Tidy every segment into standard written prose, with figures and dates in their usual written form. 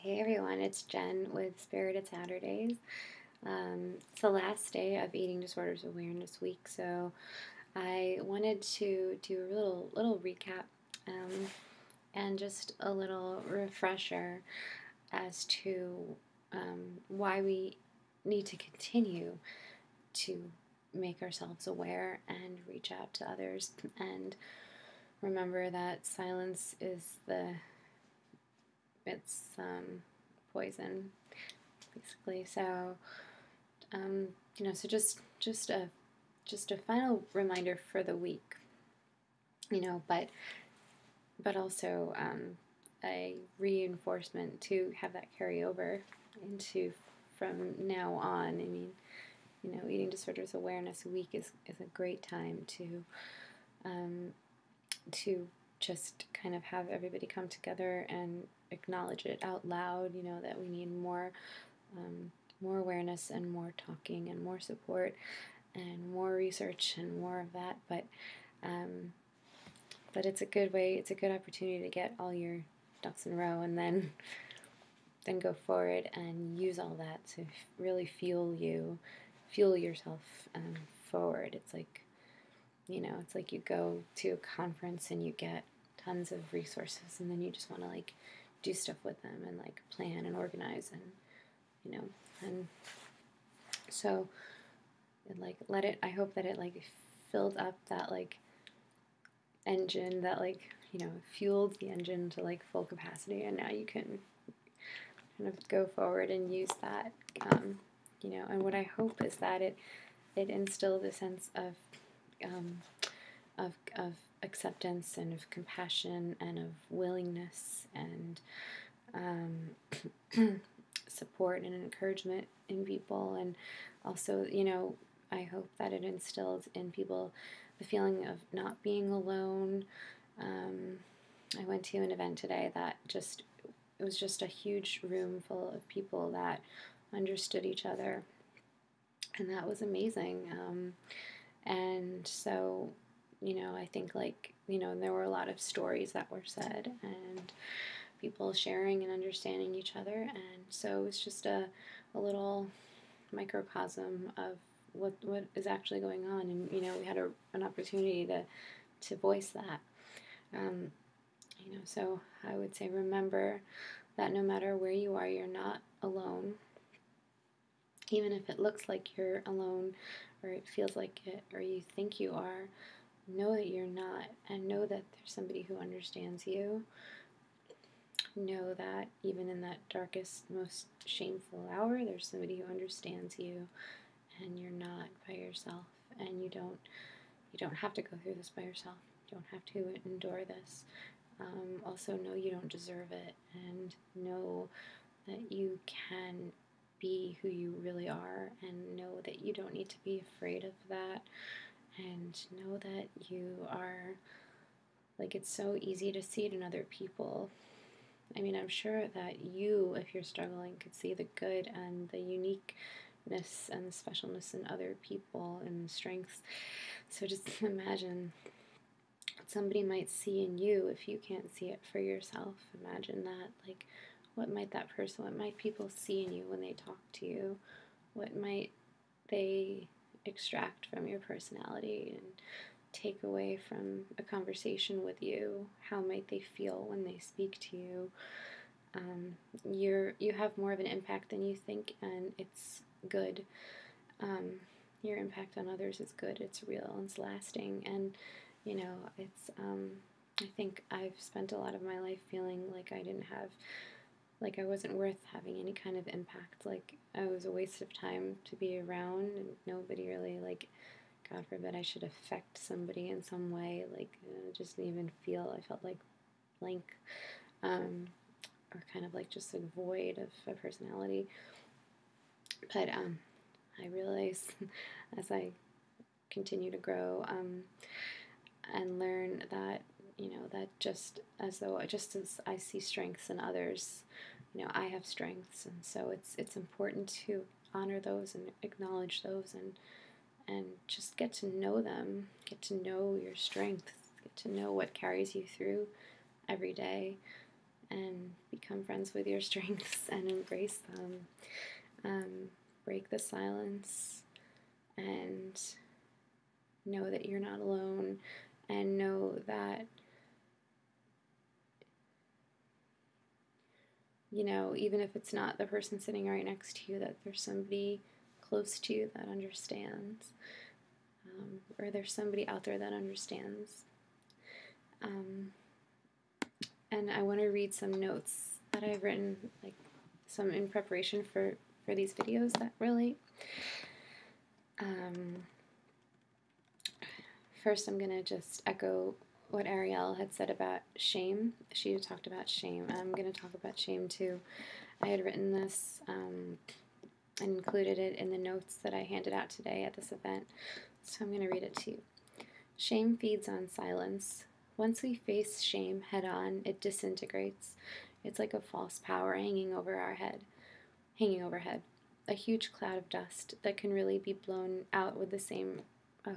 Hey everyone, it's Jen with Spirited Saturdays. It's the last day of Eating Disorders Awareness Week, so I wanted to do a little recap um, and just a little refresher as to why we need to continue to make ourselves aware and reach out to others, and remember that silence is it's poison, basically. So, so just a final reminder for the week, but also a reinforcement to have that carry over into from now on. I mean, Eating Disorders Awareness Week is a great time um, to just kind of have everybody come together and acknowledge it out loud, that we need more awareness and more talking and more support and more research and more of that. But it's a good way, it's a good opportunity to get all your ducks in a row and then go forward and use all that to really fuel yourself forward. It's like, it's like you go to a conference and you get tons of resources and then you just want to like do stuff with them and like plan and organize and so I hope that it like filled up that like engine that like fueled the engine to like full capacity, and now you can kind of go forward and use that. And what I hope is that it instilled a sense of of acceptance and of compassion and of willingness and support and encouragement in people. And also, I hope that it instilled in people the feeling of not being alone. I went to an event today that it was just a huge room full of people that understood each other, and that was amazing. And so, I think there were a lot of stories that were said and people sharing and understanding each other, and so it was just a little microcosm of what is actually going on, and we had an opportunity to voice that. So I would say remember that no matter where you are, you're not alone. Even if it looks like you're alone, or it feels like it, or you think you are, know that you're not, and know that there's somebody who understands you. Know that even in that darkest, most shameful hour, there's somebody who understands you, and you're not by yourself, and you don't have to go through this by yourself. You don't have to endure this. Also know you don't deserve it, and know that you can be who you really are, and know that you don't need to be afraid of that, and know that you are, like, it's so easy to see it in other people. I mean, I'm sure that you, if you're struggling, could see the good and the uniqueness and the specialness in other people and the strengths. So just imagine what somebody might see in you if you can't see it for yourself. Imagine that. Like, what might people see in you when they talk to you? What might they extract from your personality and take away from a conversation with you? How might they feel when they speak to you? You have more of an impact than you think, and it's good. Your impact on others is good. It's real and it's lasting, and it's. I think I've spent a lot of my life feeling like I wasn't worth having any kind of impact. Like I was a waste of time to be around, and nobody really God forbid I should affect somebody in some way. Just didn't even feel. I felt like blank, or kind of like just a void of a personality. But I realize as I continue to grow and learn that that just as I see strengths in others, I have strengths, and so it's important to honor those and acknowledge those and just get to know them, get to know your strengths, get to know what carries you through every day, and become friends with your strengths and embrace them. Break the silence and know that you're not alone, and know that, you know, even if it's not the person sitting right next to you, that there's somebody close to you that understands, or there's somebody out there that understands. And I want to read some notes that I've written, like some in preparation for these videos that relate. First, I'm going to just echo what Ariel had said about shame. She had talked about shame. I'm going to talk about shame too. I had written this and included it in the notes that I handed out today at this event, so I'm going to read it to you. Shame feeds on silence. Once we face shame head on, it disintegrates. It's like a false power hanging overhead. A huge cloud of dust that can really be blown out with the same... Oh,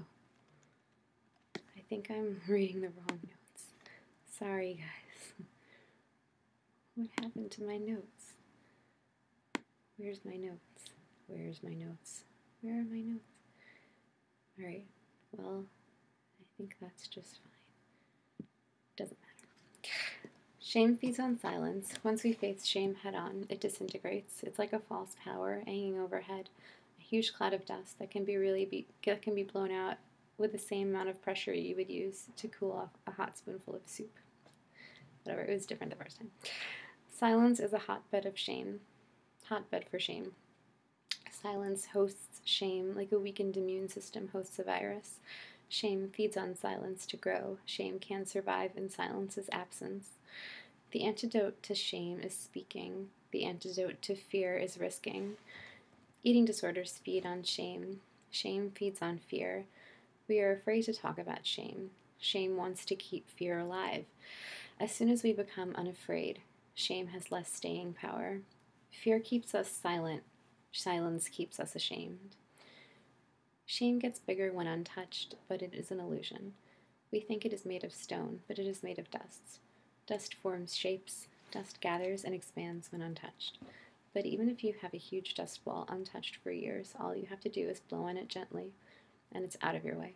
I think I'm reading the wrong notes. Sorry, guys. What happened to my notes? Where's my notes? Where's my notes? Where are my notes? Alright, well, I think that's just fine. Doesn't matter. Shame feeds on silence. Once we face shame head on, it disintegrates. It's like a false power hanging overhead, a huge cloud of dust that can be blown out with the same amount of pressure you would use to cool off a hot spoonful of soup. Whatever, it was different the first time. Silence is a hotbed of shame. Hotbed for shame. Silence hosts shame like a weakened immune system hosts a virus. Shame feeds on silence to grow. Shame can survive in silence's absence. The antidote to shame is speaking. The antidote to fear is risking. Eating disorders feed on shame. Shame feeds on fear. We are afraid to talk about shame. Shame wants to keep fear alive. As soon as we become unafraid, shame has less staying power. Fear keeps us silent. Silence keeps us ashamed. Shame gets bigger when untouched, but it is an illusion. We think it is made of stone, but it is made of dust. Dust forms shapes. Dust gathers and expands when untouched. But even if you have a huge dust ball untouched for years, all you have to do is blow on it gently, and it's out of your way.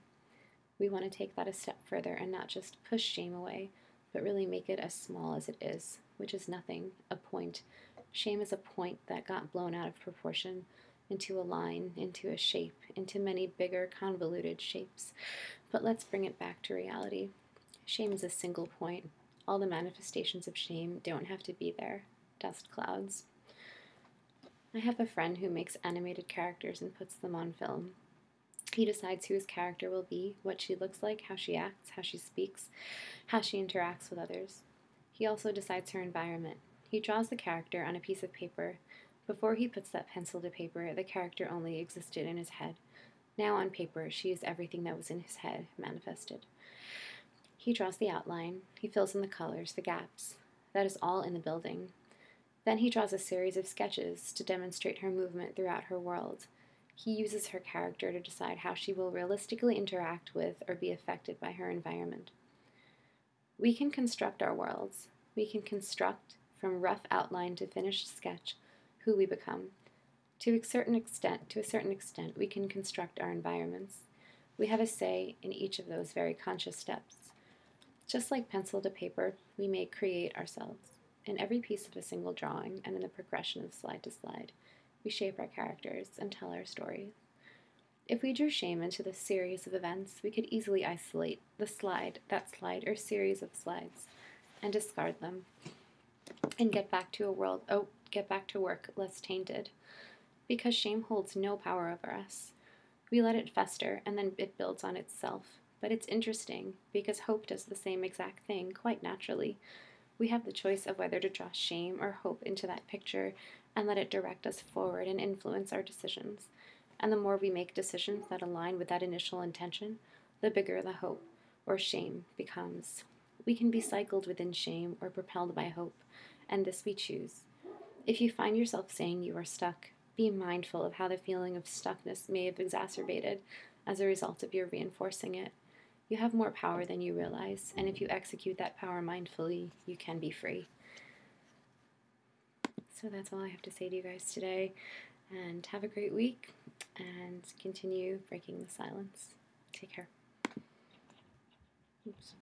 We want to take that a step further and not just push shame away, but really make it as small as it is, which is nothing, a point. Shame is a point that got blown out of proportion, into a line, into a shape, into many bigger, convoluted shapes. But let's bring it back to reality. Shame is a single point. All the manifestations of shame don't have to be there. Dust clouds. I have a friend who makes animated characters and puts them on film. He decides who his character will be, what she looks like, how she acts, how she speaks, how she interacts with others. He also decides her environment. He draws the character on a piece of paper. Before he puts that pencil to paper, the character only existed in his head. Now on paper, she is everything that was in his head, manifested. He draws the outline. He fills in the colors, the gaps. That is all in the building. Then he draws a series of sketches to demonstrate her movement throughout her world. He uses her character to decide how she will realistically interact with or be affected by her environment. We can construct our worlds. We can construct, from rough outline to finished sketch, who we become. To a certain extent, we can construct our environments. We have a say in each of those very conscious steps. Just like pencil to paper, we may create ourselves. In every piece of a single drawing and in the progression of slide to slide, we shape our characters and tell our stories. If we drew shame into this series of events, we could easily isolate that slide or series of slides, and discard them, and get back to work less tainted, because shame holds no power over us. We let it fester, and then it builds on itself. But it's interesting, because hope does the same exact thing, quite naturally. We have the choice of whether to draw shame or hope into that picture, and let it direct us forward and influence our decisions. And the more we make decisions that align with that initial intention, the bigger the hope, or shame, becomes. We can be cycled within shame or propelled by hope, and this we choose. If you find yourself saying you are stuck, be mindful of how the feeling of stuckness may have exacerbated as a result of your reinforcing it. You have more power than you realize, and if you execute that power mindfully, you can be free. So that's all I have to say to you guys today. And have a great week, and continue breaking the silence. Take care. Oops.